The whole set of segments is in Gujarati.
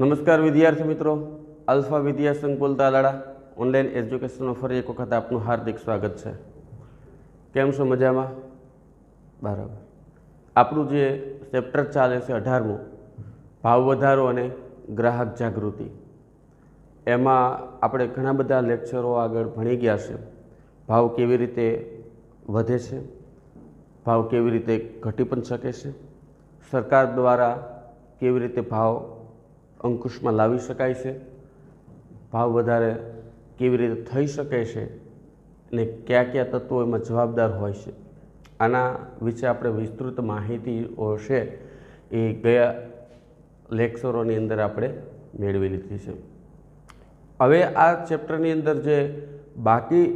નમસ્કાર વિદ્યાર્થી મિત્રો, આલ્ફા વિદ્યા સંકુલ તાલાળા ઓનલાઈન એજ્યુકેશનમાં ફરી એક વખત આપનું હાર્દિક સ્વાગત છે। કેમ છો? મજામાં? બરાબર। આપણું જે ચેપ્ટર ચાલે છે 18મું ભાવ વધારો અને ગ્રાહક જાગૃતિ, એમાં આપણે ઘણા બધા લેક્ચરો આગળ ભણી ગયા છે। ભાવ કેવી રીતે વધે છે, ભાવ કેવી રીતે ઘટી પણ શકે છે, સરકાર દ્વારા કેવી રીતે ભાવ અંકુશમાં લાવી શકાય છે, ભાવ વધારે કેવી રીતે થઈ શકે છે અને કયા કયા તત્વો એમાં જવાબદાર હોય છે, આના વિશે આપણે વિસ્તૃત માહિતીઓ છે એ ગયા લેક્ચરોની અંદર આપણે મેળવી લીધી છે। હવે આ ચેપ્ટરની અંદર જે બાકી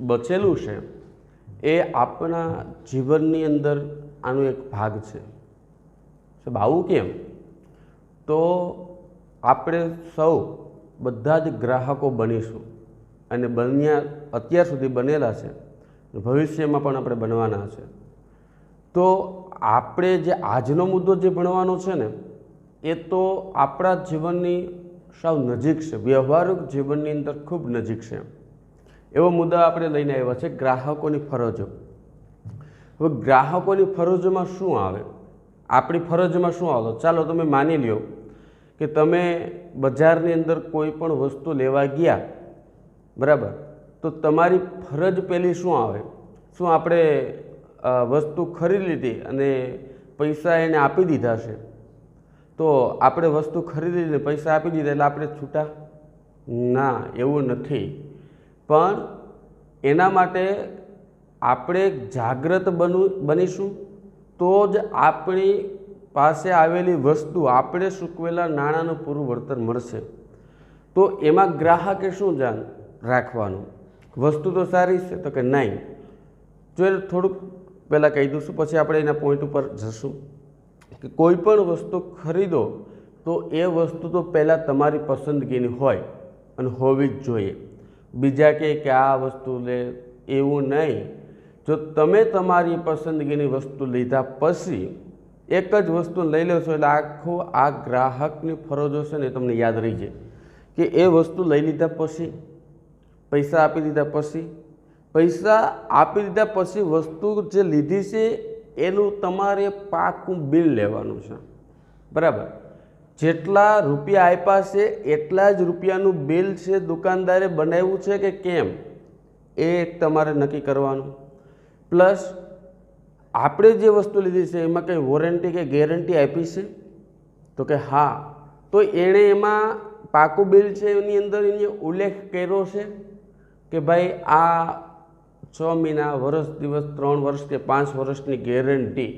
બચેલું છે એ આપણા જીવનની અંદર આનો એક ભાગ છે। આવું કેમ? તો આપણે સૌ બધા જ ગ્રાહકો બનીશું અને અત્યાર સુધી બનેલા છે, ભવિષ્યમાં પણ આપણે બનવાના છે। તો આપણે જે આજનો મુદ્દો જે ભણવાનો છે ને એ તો આપણા જીવનની સાવ નજીક છે, વ્યવહારિક જીવનની અંદર ખૂબ નજીક છે એવો મુદ્દા આપણે લઈને આવ્યા છે, ગ્રાહકોની ફરજો। હવે ગ્રાહકોની ફરજોમાં શું આવે, આપણી ફરજમાં શું આવે? ચાલો તમે માની લ્યો કે તમે બજારની અંદર કોઈ પણ વસ્તુ લેવા ગયા, બરાબર? તો તમારી ફરજ પહેલી શું આવે? શું આપણે વસ્તુ ખરીદી લીધી અને પૈસા એને આપી દીધા છે, તો આપણે વસ્તુ ખરીદી લીધી પૈસા આપી દીધા એટલે આપણે છૂટા? ના, એવું નથી। પણ એના માટે આપણે જાગૃત બનીશું તો જ આપણી પાસે આવેલી વસ્તુ આપણે ચૂકવેલા નાણાંનું પૂરું વળતર મળશે। તો એમાં ગ્રાહકે શું ધ્યાન રાખવાનું? વસ્તુ તો સારી છે તો કે નહીં, જો એ થોડુંક પહેલાં કહી દઉં, પછી આપણે એના પોઈન્ટ ઉપર જશું કે કોઈ પણ વસ્તુ ખરીદો તો એ વસ્તુ તો પહેલાં તમારી પસંદગીની હોય અને હોવી જ જોઈએ। બીજા કે આ વસ્તુ લે એવું નહીં। જો તમે તમારી પસંદગીની વસ્તુ લીધા પછી એક જ વસ્તુ લઈ લેશો એટલે આખું આ ગ્રાહકની ફરજો છે ને તમને યાદ રહી જાય કે એ વસ્તુ લઈ લીધા પછી, પૈસા આપી દીધા પછી વસ્તુ જે લીધી છે એનું તમારે પાકું બિલ લેવાનું છે, બરાબર? જેટલા રૂપિયા આપ્યા છે એટલા જ રૂપિયાનું બિલ છે દુકાનદારે બનાવ્યું છે કે કેમ એ તમારે નક્કી કરવાનું। પ્લસ આપણે જે વસ્તુ લીધી છે એમાં કંઈ વોરંટી કે ગેરંટી આપી છે તો કે હા, તો એણે એમાં પાકું બિલ છે એની અંદર એને ઉલ્લેખ કર્યો છે કે ભાઈ આ 6 મહિના, વર્ષ, દિવસ, 3 વર્ષ કે 5 વર્ષની ગેરંટી,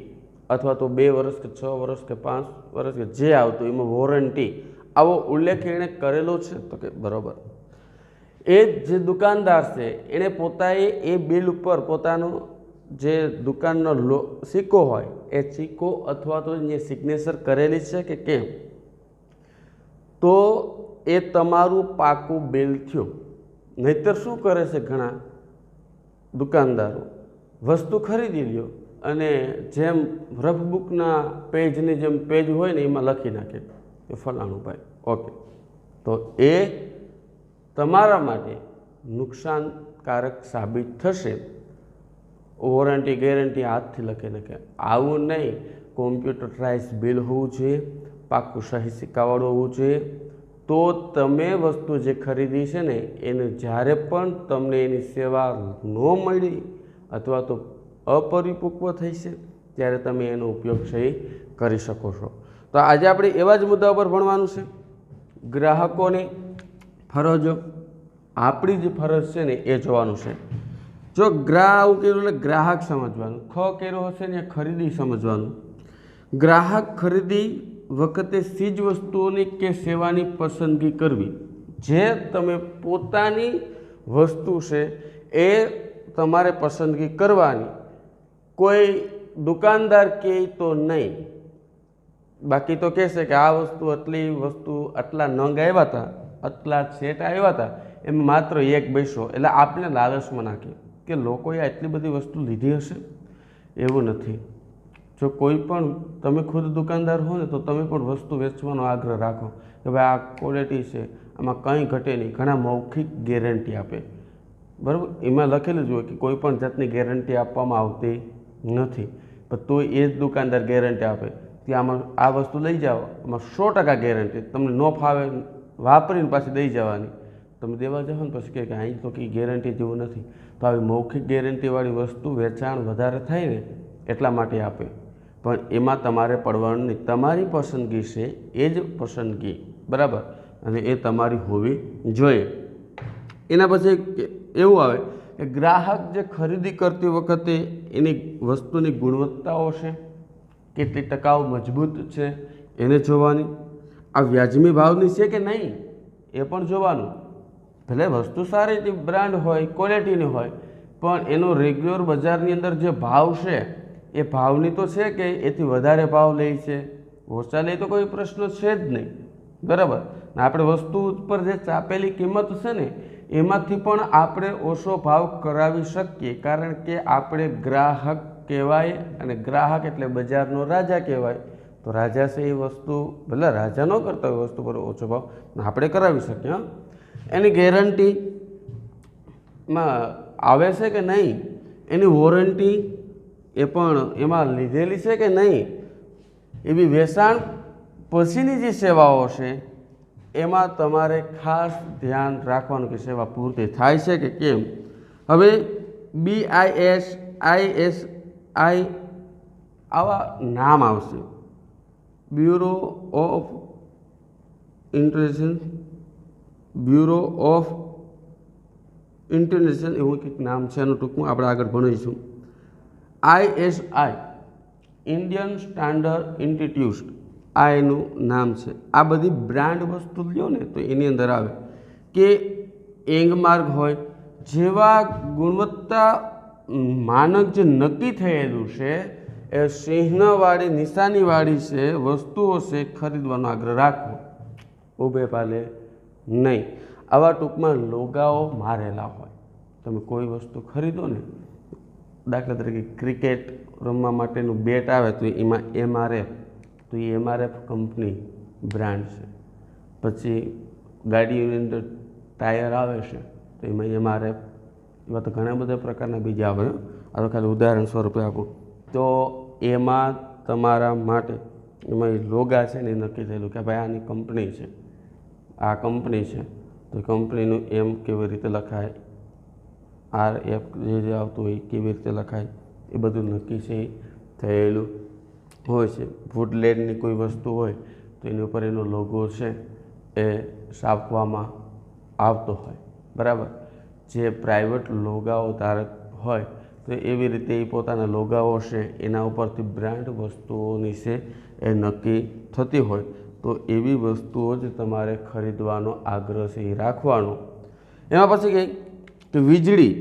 અથવા તો 2 વર્ષ કે 6 વર્ષ કે 5 વર્ષ કે જે આવતું એમાં વોરંટી, આવો ઉલ્લેખ એણે કરેલો છે તો કે બરાબર। એ જે દુકાનદાર છે એણે પોતાએ એ બિલ ઉપર પોતાનો જે દુકાનનો સિક્કો હોય એ સિક્કો અથવા તો જે સિગ્નેચર કરેલી છે કે કેમ, તો એ તમારું પાકું બિલ થયું। નહીતર શું કરે છે ઘણા દુકાનદારો, વસ્તુ ખરીદી લ્યો અને જેમ રફ બુકના પેજની જેમ પેજ હોય ને એમાં લખી નાખે કે ફલાણું ભાઈ ઓકે, તો એ તમારા માટે નુકસાનકારક સાબિત થશે। વોરંટી ગેરંટી હાથથી લખી નાખે, આવું નહીં। કોમ્પ્યુટરાઇઝ બિલ હોવું જોઈએ, પાકું સહી સિક્કાવાળું હોવું જોઈએ, તો તમે વસ્તુ જે ખરીદી છે ને એને જ્યારે પણ તમને એની સેવા ન મળી અથવા તો અપરિપક્વ થઈ છે ત્યારે તમે એનો ઉપયોગ સહી કરી શકો છો। તો આજે આપણે એવા જ મુદ્દા ઉપર ભણવાનું છે, ગ્રાહકોની ફરજો। આપણી જે ફરજ છે ને એ જોવાનું છે। જો આવું કર્યું એટલે ગ્રાહક સમજવાનું, કર્યો હશે ને ખરીદી સમજવાનું। ગ્રાહક ખરીદી વખતે ચીજ વસ્તુઓની કે સેવાની પસંદગી કરવી, જે તમે પોતાની વસ્તુ છે એ તમારે પસંદગી કરવાની, કોઈ દુકાનદાર કહે તો નહીં। બાકી તો કહેશે કે આ વસ્તુ આટલા નંગ આવ્યા હતા, આટલા સેટ આવ્યા હતા, એમાં માત્ર એક બેસો, એટલે આપને લાલચમાં નાખે કે લોકોએ આટલી બધી વસ્તુ લીધી હશે, એવું નથી। જો કોઈ પણ તમે ખુદ દુકાનદાર હો ને તો તમે પણ વસ્તુ વેચવાનો આગ્રહ રાખો કે ભાઈ આ ક્વોલિટી છે, આમાં કંઈ ઘટે નહીં. ઘણા મૌખિક ગેરંટી આપે, બરાબર, એમાં લખેલું જ હોય કે કોઈ પણ જાતની ગેરંટી આપવામાં આવતી નથી, પણ તો એ જ દુકાનદાર ગેરંટી આપે કે આમાં આ વસ્તુ લઈ જાઓ, આમાં 100% ગેરંટી, તમને ન ફાવે વાપરીને પાછી દઈ જવાની. તમે દેવા જાઓ ને પછી કહે કે અહીં તો કંઈ ગેરંટી જેવું નથી. તો આવી મૌખિક ગેરંટીવાળી વસ્તુ વેચાણ વધારે થાય ને એટલા માટે આપે, પણ એમાં તમારે પડવાનું નહીં. તમારી પસંદગી છે એ જ પસંદગી, બરાબર, અને એ તમારી હોવી જોઈએ. એના પછી એવું આવે કે ગ્રાહક જે ખરીદી કરતી વખતે એની વસ્તુની ગુણવત્તાઓ છે, કેટલી ટકાઉ મજબૂત છે એને જોવાની, આ વ્યાજબી ભાવની છે કે નહીં એ પણ જોવાનું. ભલે વસ્તુ સારી બ્રાન્ડ હોય, ક્વોલિટીની હોય, પણ એનો રેગ્યુલર બજારની અંદર જે ભાવ છે એ ભાવની તો છે કે એથી વધારે ભાવ લે છે, ઓછા લે તો કોઈ પ્રશ્ન છે જ નહીં, બરાબર. ને આપણે વસ્તુ પર જે ચાપેલી કિંમત છે ને એમાંથી પણ આપણે ઓછો ભાવ કરાવી શકીએ, કારણ કે આપણે ગ્રાહક કહેવાય, અને ગ્રાહક એટલે બજારનો રાજા કહેવાય. તો રાજા છે એ વસ્તુ ભલે રાજા ન કરતા હોય વસ્તુ પર ઓછો ભાવ આપણે કરાવી શકીએ. હા, એની ગેરંટીમાં આવે છે કે નહીં, એની વોરંટી એ પણ એમાં લીધેલી છે કે નહીં, એવી વેચાણ પછીની જે સેવાઓ છે એમાં તમારે ખાસ ધ્યાન રાખવાનું કે સેવા પૂર્તિ થાય છે કે કેમ. હવે BIS, ISI આવા નામ આવશે, bureau of intelligence, bureau of intelligence એવું કંઈક નામ છે એનું, ટૂંકમાં આપણે આગળ ભણીશું. ISI, ઇન્ડિયન સ્ટાન્ડર્ડ ઇન્સ્ટિટ્યૂટ, આ એનું નામ છે. આ બધી બ્રાન્ડ વસ્તુ લ્યો ને તો એની અંદર આવે કે એંગમાર્ક હોય જેવા ગુણવત્તા માનક જે નક્કી થયેલું છે એ ચિહ્નવાળી નિશાનીવાળી છે વસ્તુઓ છે ખરીદવાનો આગ્રહ રાખવો, ઊભે પાલે નહીં. આવા ટૂંકમાં લોગાઓ મારેલા હોય. તમે કોઈ વસ્તુ ખરીદો ને, દાખલા તરીકે ક્રિકેટ રમવા માટેનું બેટ આવે તો એમાં MRF, તો એ MRF કંપની બ્રાન્ડ છે. પછી ગાડીઓની અંદર ટાયર આવે છે તો એમાં MRF, એવા તો ઘણા બધા પ્રકારના બીજા આવે. આ તો ખાલી ઉદાહરણ સ્વરૂપે આપું તો એમાં તમારા માટે એમાં એ લોગા છે ને એ નક્કી થયેલું કે ભાઈ આની કંપની છે, આ કંપની છે, તો કંપનીનું M કેવી રીતે લખાય, RF જે આવતું હોય કેવી રીતે લખાય, એ બધું નક્કી છે થયેલું હોય છે. વુડલેન્ડની કોઈ વસ્તુ હોય તો એની ઉપર એનો લોગો છે એ છાપવામાં આવતો હોય, બરાબર. જે પ્રાઇવેટ લોગાઓ ધારક હોય તો એવી રીતે એ પોતાના લોગાઓ છે એના ઉપરથી બ્રાન્ડ વસ્તુઓની છે એ નક્કી થતી હોય. તો એવી વસ્તુઓ જ તમારે ખરીદવાનો આગ્રહ છે એ રાખવાનો. એમાં પછી કંઈ કે વીજળી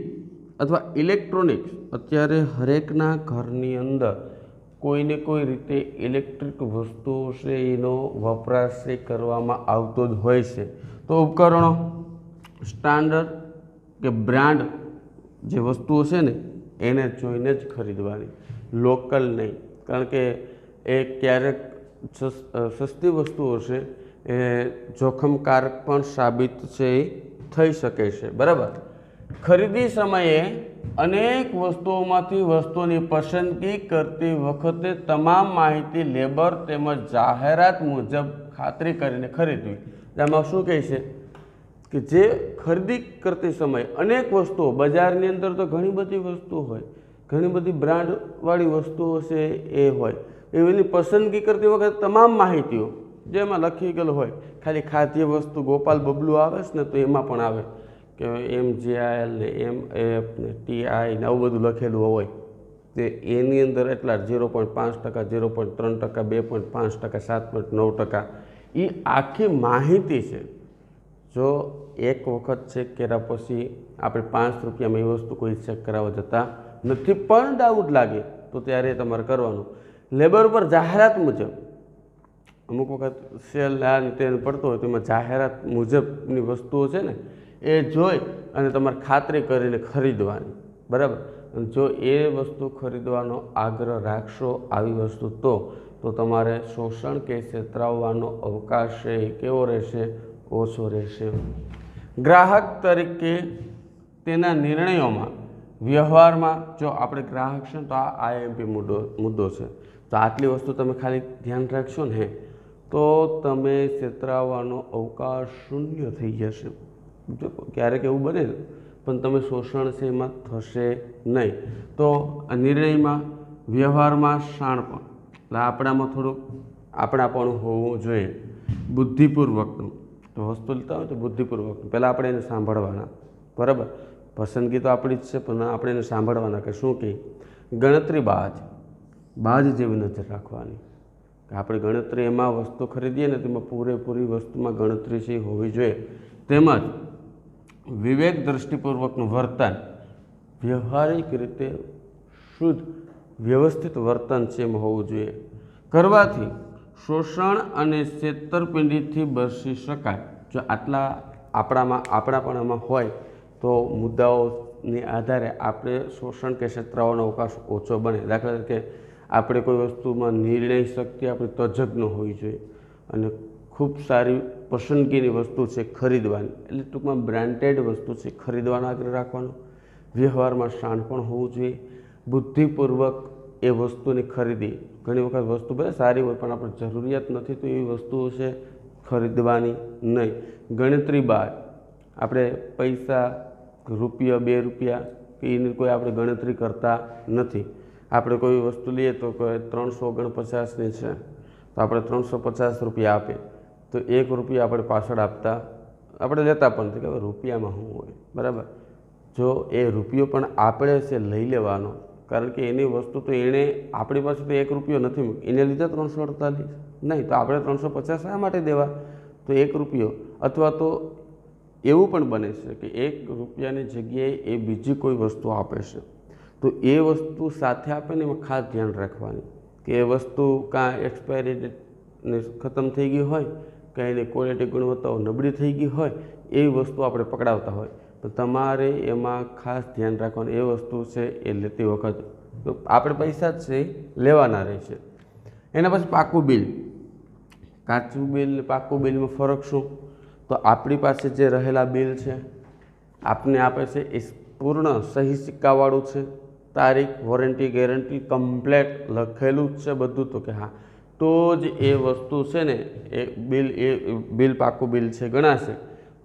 અથવા ઇલેક્ટ્રોનિક્સ, અત્યારે હરેકના ઘરની અંદર કોઈને કોઈ રીતે ઇલેક્ટ્રિક વસ્તુઓ છે એનો વપરાશ છે કરવામાં આવતો જ હોય છે. તો ઉપકરણો સ્ટાન્ડર્ડ કે બ્રાન્ડ જે વસ્તુઓ છે ને એને જોઈને જ ખરીદવાની, લોકલ નહીં. કારણ કે એ ક્યારેક સસ્તી વસ્તુઓ છે એ જોખમકારક પણ સાબિત છે થઈ શકે છે, બરાબર. ખરીદી સમયે અનેક વસ્તુઓમાંથી વસ્તુની પસંદગી કરતી વખતે તમામ માહિતી લેબર તેમજ જાહેરાત મુજબ ખાતરી કરીને ખરીદવી. આમાં શું કહે છે કે જે ખરીદી કરતી સમયે અનેક વસ્તુઓ, બજારની અંદર તો ઘણી બધી વસ્તુઓ હોય, ઘણી બધી બ્રાન્ડવાળી વસ્તુઓ છે એ હોય, એની પસંદગી કરતી વખતે તમામ માહિતીઓ જેમાં લખી ગયેલું હોય. ખાલી ખાદ્ય વસ્તુ ગોપાલ બબલું આવે છે ને તો એમાં પણ આવે કે MGIL ને MF ને TI ને આવું બધું લખેલું હોય તે એની અંદર એટલા 0.5%, 0.3%, 2.5%, 7.9%, એ આખી માહિતી છે. જો એક વખત ચેક કર્યા પછી આપણે 5 રૂપિયામાં એ વસ્તુ કોઈ ચેક કરાવવા જતા નથી, પણ ડાઉટ લાગે તો ત્યારે તમારે કરવાનું. લેબર પર જાહેરાત મુજબ અમુક વખત સેલ આ રીતે પડતો હોય તો એમાં જાહેરાત મુજબની વસ્તુઓ છે ને એ જોઈ અને તમારે ખાતરી કરીને ખરીદવાની, બરાબર. જો એ વસ્તુ ખરીદવાનો આગ્રહ રાખશો આવી વસ્તુ તો तो तमारे शोषण के छेतरावવાનો अवकाश है केवो रहेशे? ओछो रहेशे। ग्राहक तरीके तेना निर्णयों व्यवहार में जो आपणे ग्राहक छे तो आ IMP मुद्दो है। तो आटली वस्तु तमे खाली ध्यान राखशो ने तो तमे छेतरावવાનો अवकाश शून्य थई जशे। क्यारेक एवुं बने पण तमे शोषण से एमां थशे नहीं। तो निर्णय में व्यवहार में शाणपण એટલે આપણામાં થોડુંક આપણાપણું હોવું જોઈએ, બુદ્ધિપૂર્વકનું। તો વસ્તુ લેતા હોય તો બુદ્ધિપૂર્વકનું પહેલાં આપણે એને સાંભળવાના, બરાબર। પસંદગી તો આપણી જ છે પણ આપણે એને સાંભળવાના કે શું કહે। ગણતરી બાજ જેવી નજર રાખવાની કે આપણે ગણતરી એમાં વસ્તુ ખરીદીએ ને તેમાં પૂરેપૂરી વસ્તુમાં ગણતરી છે હોવી જોઈએ। તેમજ વિવેક દૃષ્ટિપૂર્વકનું વર્તન, વ્યવહારિક રીતે શુદ્ધ વ્યવસ્થિત વર્તન છે એમ હોવું જોઈએ। કરવાથી શોષણ અને છેતરપિંડીથી બચી શકાય। જો આટલા આપણાપણામાં હોય તો મુદ્દાઓને આધારે આપણે શોષણ કે છેતરાવાનો અવકાશ ઓછો બને। દાખલા તરીકે આપણે કોઈ વસ્તુમાં નિર્ણય શક્તિ આપણી તજજ્ઞ હોવી જોઈએ અને ખૂબ સારી પસંદગીની વસ્તુ છે ખરીદવાની, એટલે ટૂંકમાં બ્રાન્ડેડ વસ્તુ છે ખરીદવાનો આગ્રહ રાખવાનો। વ્યવહારમાં શાણપણ હોવું જોઈએ, બુદ્ધિપૂર્વક એ વસ્તુની ખરીદી। ઘણી વખત વસ્તુ ભલે સારી હોય પણ આપણે જરૂરિયાત નથી તો એવી વસ્તુઓ છે ખરીદવાની નહીં। ગણતરી બાદ આપણે પૈસા રૂપિયા 2 રૂપિયા કે એની કોઈ આપણે ગણતરી કરતા નથી। આપણે કોઈ વસ્તુ લઈએ તો 349ની છે તો આપણે 350 રૂપિયા આપે તો 1 રૂપિયા આપણે પાછળ આપતા આપણે લેતા પણ કે હવે રૂપિયામાં શું હોય, બરાબર। જો એ રૂપિયો પણ આપણે છે લઈ લેવાનો, કારણ કે એની વસ્તુ તો એણે આપણી પાસે તો 1 રૂપિયો નથી, એને લીધે 348 નહીં તો આપણે 350 શા માટે દેવા? તો 1 રૂપિયો અથવા તો એવું પણ બને છે કે 1 રૂપિયાની જગ્યાએ એ બીજી કોઈ વસ્તુ આપે છે તો એ વસ્તુ સાથે આપે ને એમાં ખાસ ધ્યાન રાખવાની કે એ વસ્તુ કાં એક્સપાયરી ડેટને ખતમ થઈ ગઈ હોય કાં એની ક્વોલિટી ગુણવત્તાઓ નબળી થઈ ગઈ હોય એવી વસ્તુ આપણે પકડાવતા હોય તો તમારે એમાં ખાસ ધ્યાન રાખવાનું। એ વસ્તુ છે એ લેતી વખત આપણે પૈસા જ છે લેવાના રહેશે। એના પછી પાકું બિલ, કાચું બિલ ને પાકું બિલમાં ફરક શું? તો આપણી પાસે જે રહેલા બિલ છે આપને આપે છે એ પૂર્ણ સહી સિક્કાવાળું છે, તારીખ, વોરંટી, ગેરંટી કમ્પ્લેટ લખેલું જ છે બધું, તો કે હા તો જ એ વસ્તુ છે ને એ બિલ પાકું બિલ છે ગણાશે।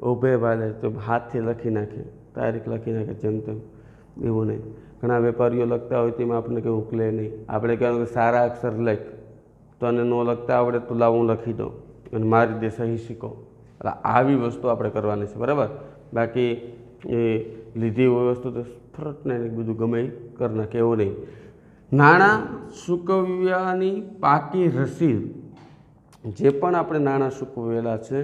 ઊભે ભાલે તો હાથથી લખી નાખે, તારીખ લખી નાખે જેમ તેમ, એવું નહીં। ઘણા વેપારીઓ લખતા હોય તેમાં આપણને કંઈ ઉકલે નહીં, આપણે કહેવાનું કે સારા અક્ષર લખ, તો અને ન લખતા આવડે તો લાવ હું લખી દઉં અને મારી દે સહી સિક્કો। એટલે આવી વસ્તુ આપણે કરવાની છે, બરાબર। બાકી એ લીધી હોય વસ્તુ તો ફરટને બધું ગમે કરી નાખે એવું નહીં। નાણાં ચૂકવ્યાની પાકી રસીદ, જે પણ આપણે નાણાં ચૂકવેલા છે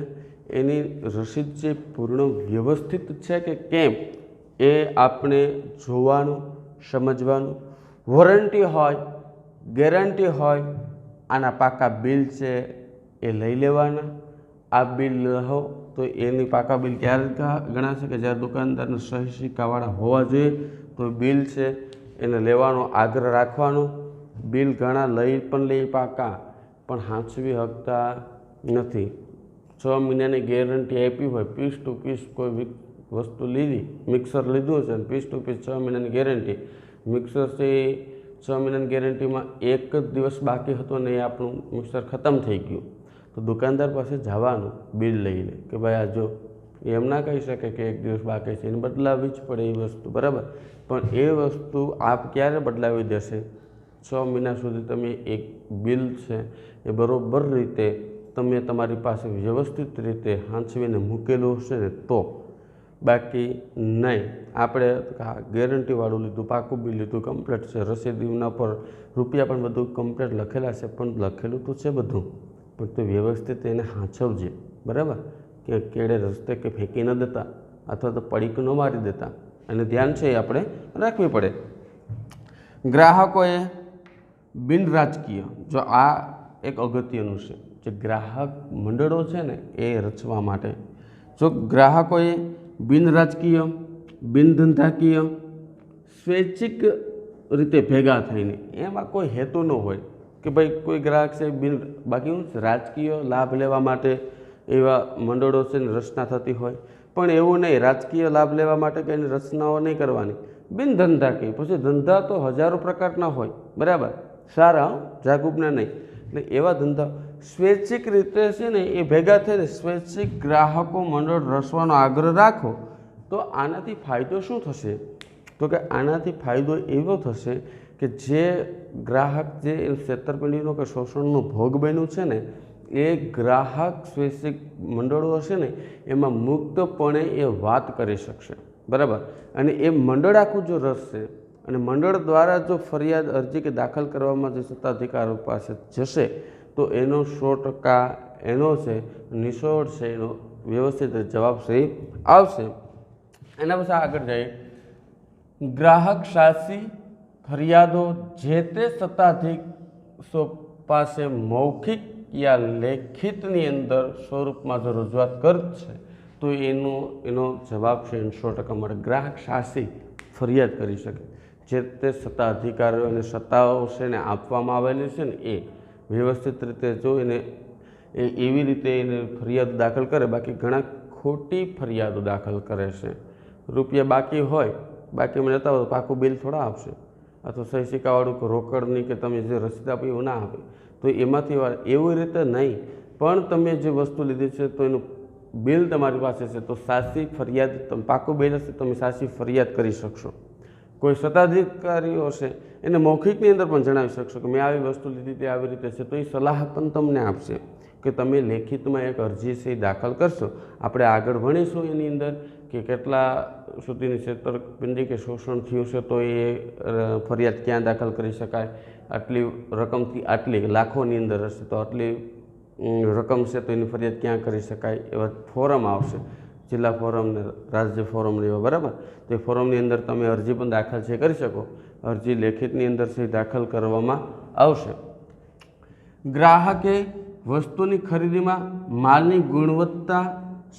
એની રસીદ જે પૂર્ણ વ્યવસ્થિત છે કે કેમ એ આપણે જોવાનું, સમજવાનું। વોરંટી હોય, ગેરંટી હોય, આના પાકા બિલ છે એ લઈ લેવાના। આ બિલ રહો તો એની પાકા બિલ ક્યારે ગણાશે કે જ્યારે દુકાનદારને સહી સિક્કાવાળા હોવા જોઈએ તો બિલ છે એને લેવાનો આગ્રહ રાખવાનો। બિલ ઘણા લઈ પણ લઈ પાકા પણ સાચવી શકતા નથી। 6 મહિનાની ગેરંટી આપી હોય, પીસ ટુ પીસ કોઈ વસ્તુ લીધી, મિક્સર લીધું છે અને પીસ ટુ પીસ 6 મહિનાની ગેરંટી, મિક્સર છે 6 મહિનાની ગેરંટીમાં 1 જ દિવસ બાકી હતો ને એ આપણું મિક્સર ખતમ થઈ ગયું તો દુકાનદાર પાસે જવાનું બિલ લઈને કે ભાઈ આ જો, એમ ના કહી શકે કે 1 દિવસ બાકી છે, એને બદલાવવી જ પડે એ વસ્તુ, બરાબર। પણ એ વસ્તુ આપ ક્યારે બદલાવી દેશે? 6 મહિના સુધી તમે એક બિલ છે એ બરાબર રીતે તમે તમારી પાસે વ્યવસ્થિત રીતે સાચવીને મૂકેલું હશે ને તો, બાકી નહીં। આપણે ગેરંટીવાળું લીધું, પાકું બિલ લીધું, કમ્પ્લેટ છે, રસીદના પર રૂપિયા પણ બધું કમ્પ્લેટ લખેલા છે પણ લખેલું તો છે બધું પણ તે વ્યવસ્થિત એને સાચવજે, બરાબર। કે કેળે રસ્તે કે ફેંકી ન દેતા અથવા તો પડીક ન મારી દેતા, અને ધ્યાન છે એ આપણે રાખવી પડે। ગ્રાહકોએ બિન રાજકીય, જો આ એક અગત્યનું છે, જે ગ્રાહક મંડળો છે ને એ રચવા માટે, જો ગ્રાહકોએ બિન રાજકીય, બિન ધંધાકીય, સ્વૈચ્છિક રીતે ભેગા થઈને, એમાં કોઈ હેતુ ન હોય કે ભાઈ કોઈ ગ્રાહક છે બાકી હું રાજકીય લાભ લેવા માટે એવા મંડળો છે ને રચના થતી હોય, પણ એવું નહીં, રાજકીય લાભ લેવા માટે કંઈ રચનાઓ નહીં કરવાની, બિન ધંધાકીય. પછી ધંધા તો હજારો પ્રકારના હોય, બરાબર, સારા જાગૃતના નહીં. એટલે એવા ધંધા સ્વૈચ્છિક રીતે છે ને એ ભેગા થઈને સ્વૈચ્છિક ગ્રાહકો મંડળ રચવાનો આગ્રહ રાખો તો આનાથી ફાયદો શું થશે? તો કે આનાથી ફાયદો એવો થશે કે જે ગ્રાહક જે છેતરપિંડીનો કે શોષણનો ભોગ બન્યું છે ને એ ગ્રાહક સ્વૈચ્છિક મંડળો હશે ને એમાં મુક્તપણે એ વાત કરી શકશે, બરાબર. અને એ મંડળ આખું જો રચશે અને મંડળ દ્વારા જો ફરિયાદ અરજી કે દાખલ કરવામાં જે સત્તાધિકારો પાસે જશે તો એનો 100% એનો છે નિષ્ફળ છે, એનો વ્યવસ્થિત જવાબ સહી આવશે. એના પછી આગળ જઈએ, ગ્રાહક શાસી ફરિયાદો જે તે સત્તાધીશો પાસે મૌખિક યા લેખિતની અંદર સ્વરૂપમાં જો રજૂઆત કરશે તો એનો જવાબ છે 100% મળે. ગ્રાહક શાસી ફરિયાદ કરી શકે, જે તે સત્તાધિકારીઓ અને સત્તાઓ છે ને આપવામાં આવેલી છે ને એ વ્યવસ્થિત રીતે જો એને એવી રીતે એને ફરિયાદ દાખલ કરે. બાકી ઘણા ખોટી ફરિયાદો દાખલ કરે છે, રૂપિયા બાકી હોય, બાકી મને જતા હોય પાકું બિલ થોડા આપશે, અથવા સહી સિક્કાવાળું રોકડની કે તમે જે રસીદ આપી એવું ના આપે તો એમાંથી એવી રીતે નહીં, પણ તમે જે વસ્તુ લીધી છે તો એનું બિલ તમારી પાસે છે તો સાચી ફરિયાદ, પાકું બિલ હશે તમે સાચી ફરિયાદ કરી શકશો. કોઈ સત્તાધિકારીઓ હશે એને મૌખિકની અંદર પણ જણાવી શકશો કે મેં આવી વસ્તુ લીધી તે આવી રીતે છે, તો એ સલાહ પણ તમને આપશે કે તમે લેખિતમાં એક અરજી છે એ દાખલ કરશો. આપણે આગળ ભણીશું એની અંદર કે કેટલા સુધીની છેતરપિંડી કે શોષણ થયું છે તો એ ફરિયાદ ક્યાં દાખલ કરી શકાય, આટલી રકમથી આટલી લાખોની અંદર હશે તો આટલી રકમ છે તો એની ફરિયાદ ક્યાં કરી શકાય, એવા ફોરમ આવશે, જિલ્લા ફોરમ ને રાજ્ય ફોરમ એવા, બરાબર. તો એ ફોરમની અંદર તમે અરજી પણ દાખલ છે કરી શકો. અરજી લેખિતની અંદર છે દાખલ કરવામાં આવશે. ગ્રાહકે વસ્તુની ખરીદીમાં માલની ગુણવત્તા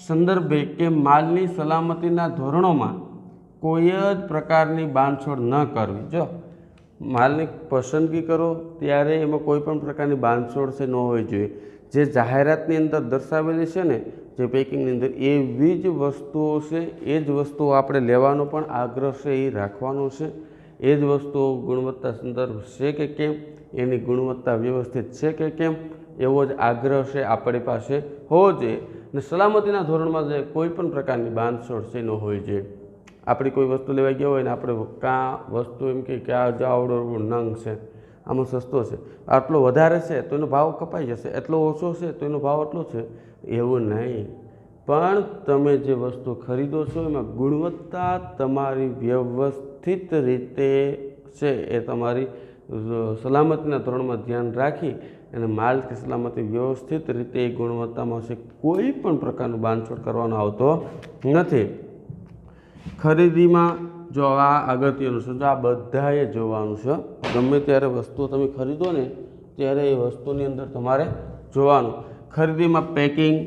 સંદર્ભે કે માલની સલામતીના ધોરણોમાં કોઈ જ પ્રકારની બાંધછોડ ન કરવી. જો માલની પસંદગી કરો ત્યારે એમાં કોઈ પણ પ્રકારની બાંધછોડ છે ન હોવી જોઈએ. જે જાહેરાતની અંદર દર્શાવેલી છે ને જે પેકિંગની અંદર એવી જ વસ્તુઓ છે, એ જ વસ્તુઓ આપણે લેવાનો પણ આગ્રહ છે એ રાખવાનો છે. એ જ વસ્તુઓ ગુણવત્તા સંદર્ભ છે કે કેમ, એની ગુણવત્તા વ્યવસ્થિત છે કે કેમ, એવો જ આગ્રહ છે આપણી પાસે હોવો જોઈએ. અને સલામતીના ધોરણમાં જે કોઈ પણ પ્રકારની બાંધછોડ છે ન હોવી જોઈએ. આપણી કોઈ વસ્તુ લેવા ગયા હોય ને આપણે કાં વસ્તુ એમ કે આ જો આવડો નંગ છે, આમાં સસ્તો છે, આટલો વધારે છે તો એનો ભાવ કપાઈ જશે, એટલો ઓછો છે તો એનો ભાવ એટલો છે, એવું નહીં. પણ તમે જે વસ્તુ ખરીદો છો એમાં ગુણવત્તા તમારી વ્યવસ્થિત રીતે છે, એ તમારી સલામતીના ધોરણમાં ધ્યાન રાખી અને માલ કે સલામતી વ્યવસ્થિત રીતે એ ગુણવત્તામાં છે, કોઈ પણ પ્રકારનું બાંધછોડ કરવાનો આવતો નથી. ખરીદીમાં જો આ અગત્યનું છે, જો આ બધાએ જોવાનું છે. ગમે ત્યારે વસ્તુ તમે ખરીદો ને ત્યારે એ વસ્તુની અંદર તમારે જોવાનું. ખરીદીમાં પેકિંગ,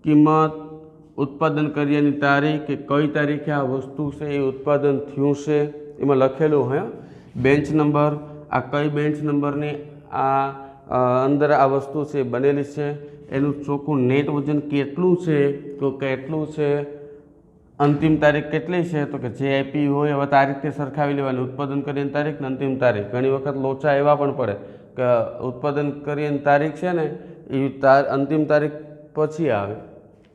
કિંમત, ઉત્પાદન કર્યાની તારીખ કે કઈ તારીખે આ વસ્તુ છે એ ઉત્પાદન થયું છે એમાં લખેલું હોય, બેન્ચ નંબર, આ કઈ બેન્ચ નંબરની આ અંદર આ વસ્તુ છે બનેલી છે, એનું ચોખ્ખું નેટ વજન કેટલું છે તો કેટલું છે, અંતિમ તારીખ કેટલી છે તો કે જે આપી હોય હવે તારીખથી સરખાવી લેવાની, ઉત્પાદન કર્યાની તારીખ ને અંતિમ તારીખ. ઘણી વખત લોચા એવા પણ પડે કે ઉત્પાદન કર્યાની તારીખ છે ને એ અંતિમ તારીખ પછી આવે,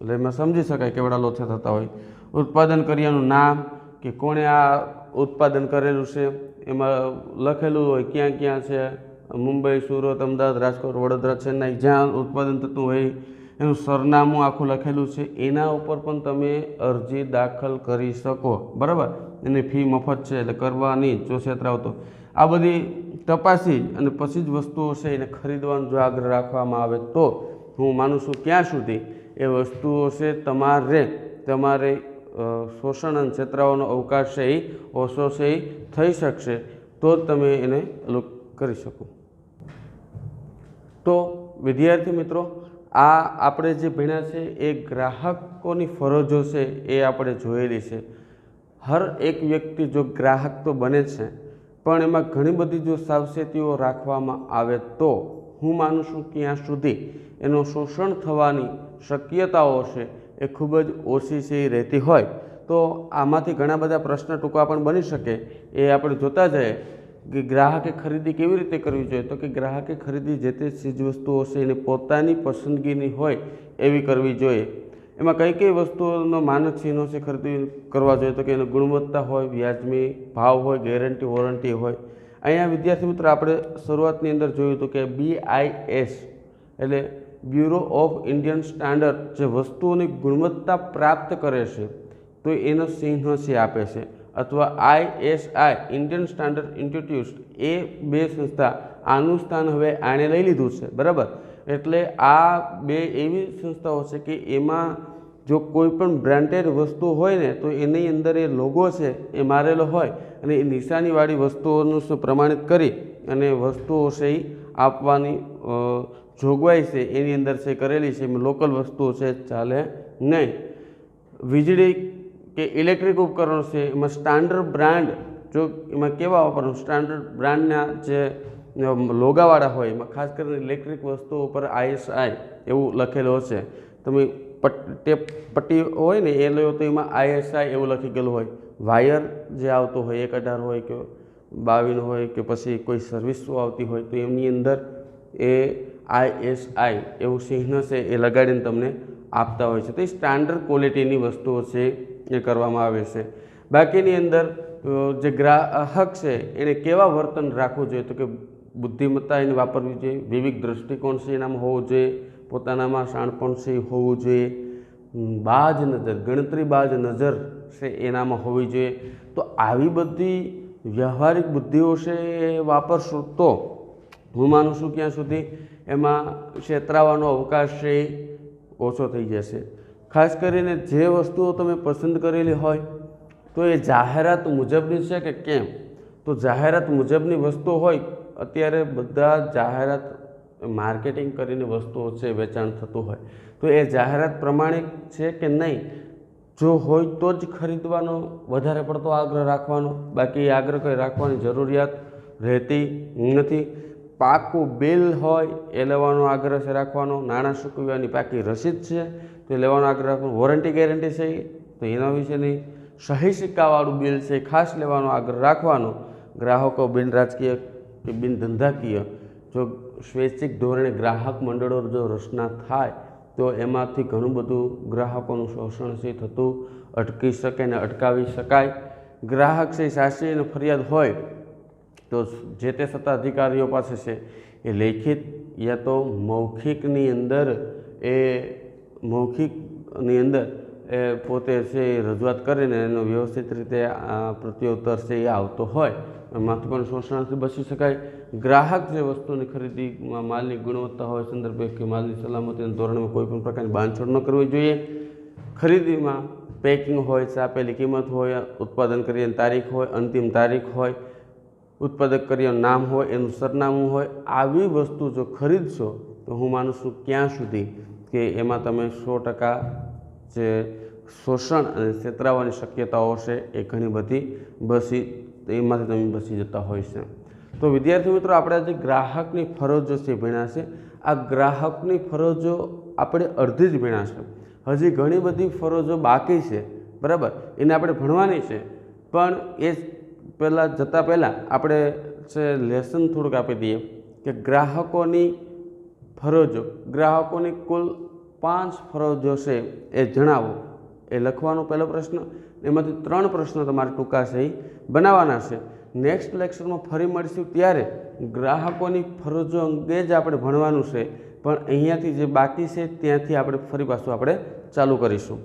એટલે એમાં સમજી શકાય કેવડા લોચા થતા હોય. ઉત્પાદન કર્યાનું નામ કે કોણે આ ઉત્પાદન કરેલું છે એમાં લખેલું હોય, ક્યાં ક્યાં છે, મુંબઈ, સુરત, અમદાવાદ, રાજકોટ, વડોદરા, ચેન્નાઈ, જ્યાં ઉત્પાદન થતું હોય એનું સરનામું આખું લખેલું છે, એના ઉપર પણ તમે અરજી દાખલ કરી શકો, બરાબર. એની ફી મફત છે એટલે કરવાની જો છેતરાવતો. આ બધી તપાસી અને પછી જ વસ્તુઓ છે એને ખરીદવાનો જો આગ્રહ રાખવામાં આવે તો હું માનું છું ક્યાં સુધી એ વસ્તુઓ છે તમારે શોષણ અને છેતરાવાનો અવકાશ છે એ ઓછો છે એ થઈ શકશે, તો જ તમે એને કરી શકો. તો વિદ્યાર્થી મિત્રો, આ આપણે જે ભણ્યા છે એ ગ્રાહકોની ફરજો છે એ આપણે જોયેલી છે. હર એક વ્યક્તિ જો ગ્રાહક તો બને છે, પણ એમાં ઘણી બધી જો સાવચેતીઓ રાખવામાં આવે તો હું માનું છું કે ત્યાં સુધી એનું શોષણ થવાની શક્યતાઓ છે એ ખૂબ જ ઓછી છે એ રહેતી હોય તો આમાંથી ઘણા બધા પ્રશ્ન ટૂંકા પણ બની શકે એ આપણે જોતા જઈએ કે ગ્રાહકે ખરીદી કેવી રીતે કરવી જોઈએ તો કે ગ્રાહકે ખરીદી જે તે ચીજવસ્તુઓ છે એને પોતાની પસંદગીની હોય એવી કરવી જોઈએ। એમાં કઈ કઈ વસ્તુઓનો માનક ચિહ્નો છે ખરીદી કરવા જોઈએ તો કે એની ગુણવત્તા હોય, વ્યાજબી ભાવ હોય, ગેરંટી વોરંટી હોય। અહીંયા વિદ્યાર્થી મિત્રો આપણે શરૂઆતની અંદર જોયું હતું કે BIS એટલે બ્યુરો ઓફ ઇન્ડિયન સ્ટાન્ડર્ડ જે વસ્તુઓની ગુણવત્તા પ્રાપ્ત કરે છે તો એનો ચિહ્ન છે આપે છે, અથવા ISI ઇન્ડિયન સ્ટાન્ડર્ડ ઇન્સ્ટિટ્યૂટ એ બે સંસ્થા આનું સ્થાન હવે આણે લઈ લીધું છે, બરાબર। એટલે આ બે એવી સંસ્થાઓ છે કે એમાં જો કોઈ પણ બ્રાન્ડેડ વસ્તુ હોય ને તો એની અંદર એ લોગો છે એ મારેલો હોય અને એ નિશાનીવાળી વસ્તુઓનું પ્રમાણિત કરી અને વસ્તુઓ છે એ આપવાની જોગવાઈ છે એની અંદર છે કરેલી છે। એમાં લોકલ વસ્તુઓ છે ચાલે નહીં। વીજળી કે ઇલેક્ટ્રિક ઉપકરણો છે એમાં સ્ટાન્ડર્ડ બ્રાન્ડ જો એમાં કેવા વાપરવાનું, સ્ટાન્ડર્ડ બ્રાન્ડના જે લોગાવાળા હોય એમાં ખાસ કરીને ઇલેક્ટ્રિક વસ્તુઓ ઉપર ISI એવું લખેલું હશે। તમે પટ્ટી હોય ને એ લો તો એમાં ISI એવું લખી ગયેલું હોય। વાયર જે આવતો હોય 118 હોય કે 22 હોય કે પછી કોઈ સર્વિસો આવતી હોય તો એમની અંદર એ ISI એવું ચિહ્ન છે એ લગાડીને તમને આપતા હોય છે। તો એ સ્ટાન્ડર્ડ ક્વોલિટીની વસ્તુઓ છે એ કરવામાં આવે છે। બાકીની અંદર જે ગ્રાહક છે એને કેવા વર્તન રાખવું જોઈએ તો કે બુદ્ધિમત્તા એને વાપરવી જોઈએ, વિવિધ દૃષ્ટિકોણ છે એનામાં હોવું જોઈએ, પોતાનામાં શાણપણ છે એ હોવું જોઈએ, બાજ નજર ગણતરીબાજ નજર છે એનામાં હોવી જોઈએ। તો આવી બધી વ્યવહારિક બુદ્ધિઓ છે એ વાપરશું તો હું માનું છું ક્યાં સુધી એમાં છેતરાવાનો અવકાશ છે ઓછો થઈ જશે। ખાસ કરીને જે વસ્તુઓ તમે પસંદ કરેલી હોય તો એ જાહેરાત મુજબની છે કે કેમ, તો જાહેરાત મુજબની વસ્તુ હોય અત્યારે બધા જાહેરાત માર્કેટિંગ કરીને વસ્તુઓ છે વેચાણ થતું હોય તો એ જાહેરાત પ્રમાણિક છે કે નહીં, જો હોય તો જ ખરીદવાનો વધારે પડતો આગ્રહ રાખવાનો, બાકી આગ્રહ કંઈ રાખવાની જરૂરિયાત રહેતી નથી। પાકું બિલ હોય એ લેવાનો આગ્રહ છે રાખવાનો, નાણાં ચૂકવવાની પાકી રસીદ છે તો એ લેવાનો આગ્રહ રાખવાનો, વોરંટી ગેરંટી છે તો એના વિશેની સહી સિક્કાવાળું બિલ છે ખાસ લેવાનો આગ્રહ રાખવાનો। ગ્રાહકો બિન રાજકીય કે બિન ધંધાકીય જો સ્વૈચ્છિક ધોરણે ગ્રાહક મંડળો જો રચના થાય તો એમાંથી ઘણું બધું ગ્રાહકોનું શોષણ છે થતું અટકી શકે ને અટકાવી શકાય। ગ્રાહક છે શાસ્ત્રીય અને ફરિયાદ હોય તો જે તે સત્તાધિકારીઓ પાસે છે એ લેખિત યા તો મૌખિકની અંદર એ પોતે છે એ રજૂઆત કરીને એનો વ્યવસ્થિત રીતે પ્રત્યુત્તર છે એ આવતો હોય એમાંથી પણ શોષણથી બચી શકાય। ગ્રાહક જે વસ્તુની ખરીદીમાં માલની ગુણવત્તા હોય સંદર્ભે કે માલની સલામતીના ધોરણમાં કોઈ પણ પ્રકારની બાંધછોડ ન કરવી જોઈએ। ખરીદીમાં પેકિંગ હોય, છાપેલી કિંમત હોય, ઉત્પાદન કર્યાની તારીખ હોય, અંતિમ તારીખ હોય, ઉત્પાદક કર્યાનું નામ હોય, એનું સરનામું હોય, આવી વસ્તુ જો ખરીદશો તો હું માનું છું ક્યાં સુધી કે એમાં તમે 100% જે શોષણ અને છેતરાવાની શક્યતાઓ છે એ ઘણી બધી એમાંથી તમે બચી જતા હોય છે। તો વિદ્યાર્થી મિત્રો આપણે આજે ગ્રાહકની ફરજો છે ભણ્યા છે। આ ગ્રાહકની ફરજો આપણે અડધી જ ભણ્યા છે, હજી ઘણી બધી ફરજો બાકી છે, બરાબર, એને આપણે ભણવાની છે। પણ એ પહેલાં આપણે છે લેસન થોડુંક આપી દઈએ કે ગ્રાહકોની ફરજો, ગ્રાહકોની કુલ 5 ફરજો છે એ જણાવો, એ લખવાનો પહેલો પ્રશ્ન, એમાંથી 3 પ્રશ્નો તમારે ટૂંકા છે એ બનાવવાના છે। નેક્સ્ટ લેક્ચરમાં ફરી મળીશું ત્યારે ગ્રાહકોની ફરજો અંગે જ આપણે ભણવાનું છે, પણ અહીંયાથી જે બાકી છે ત્યાંથી આપણે ફરી પાછું આપણે ચાલુ કરીશું।